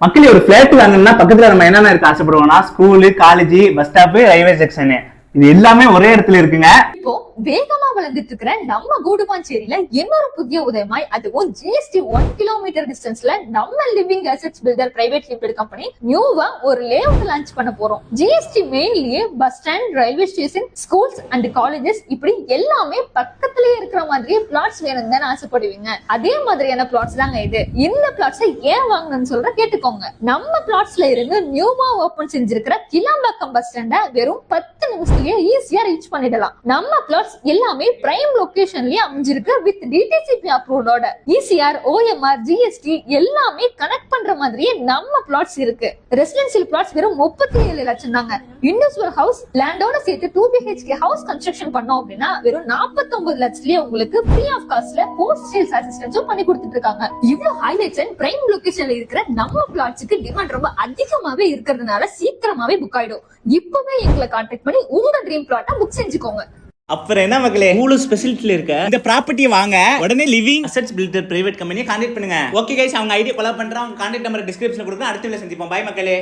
மக்களே ஒரு பிளாட் வாங்கணும்னா பக்கத்துல நம்ம என்னென்ன இருக்கு ஆசைப்படுவோம்னா school, college, bus stop, railway section, இது எல்லாமே ஒரே இடத்துல இருக்குங்க. இப்போ வேகமா வளர்ந்துட்டு இருக்கிற நம்ம கூடுபாஞ்சேரியில இன்னொரு புதிய உதயமாய், அதுவும் GST 1 கிலோமீட்டர் டிஸ்டன்ஸ்ல நம்ம living assets builder private limited company நியூவா ஒரு லேஅவுட் லான்ச் பண்ண போறோம். GST மெயின்லயே bus stand, railway station, schools and colleges இப்படி எல்லாமே பக்கத்திலேயே இருக்கிற மாதிரியே பிளாட்ஸ் வேணும் தான் ஆசைப்படுவீங்க. அதே மாதிரியான பிளாட்ஸ் தாங்க இது. இந்த பிளாட்ஸை ஏன் வாங்கணும்னு சொல்ற கேட்டுக்கோங்க. நம்ம பிளாட்ஸ்ல இருந்து நியூவா ஓபன் செஞ்சிருக்கிற கிளாம்பாக்கம் பஸ் ஸ்டாண்ட வெறும் 10 நிமிஷத்துலயே ஈஸியா ரீச் பண்ணிடலாம். நம்ம பிளாட்ஸ் எல்லாமே பிரைம் லொகேஷன்லயே அமைஞ்சிருக்கு with DTCP அப்ரூவ்டோட. ECR, OMR, GST எல்லாமே கனெக்ட் பண்ற மாதிரியே நம்ம பிளாட்ஸ் இருக்கு. ரெசிடென்சியல் பிளாட்ஸ் வெறும் 37 லட்சம் தாங்க. இண்டிவிஜுவல் ஹவுஸ் லேண்டோட சேர்த்து 2 BHK ஹவுஸ் கன்ஸ்ட்ரக்ஷன் பண்ணோம் அப்படின்னா வெறும் 49 லட்சத்துலயே உங்களுக்கு ஃப்ரீ ஆஃப் காஸ்ட்ல போஸ்ட் சேல்ஸ் அசிஸ்டன்ஸும் பண்ணி கொடுத்துட்டு இருக்காங்க. இவ்வளவு ஹைலைட்ஸ் அண்ட் பிரைம் லொகேஷன்ல இருக்கிற நம்ம பிளாட்ஸ்க்கு டிமாண்ட் ரொம்ப அதிகமாவே இருக்கிறதுனால சீக்கிரமாவே புக் ஆயிடும். இப்பவே எங்களை கான்டாக்ட் பண்ணி உங்க ட்ரீம் பிளாட்டை புக் செஞ்சுக்கோங்க. அப்புறம் என்ன மக்களே, இவ்வளவு ஸ்பெசிலிட்டில இருக்க இந்த ப்ராப்பர்ட்டியை வாங்க உடனே லிவிங் அசெட்ஸ் பில்டர் பிரைவேட் கம்பெனியை கான்டாக்ட் பண்ணுங்க. ஓகே கைஸ், அவங்க ஐடியா ஃபாலோ பண்றோம். அவங்க கான்டாக்ட் நம்பர் டிஸ்கிரிப்ஷன்ல கொடுக்குறேன். அடுத்த வீடியோல சந்திப்போம். பை மக்களே.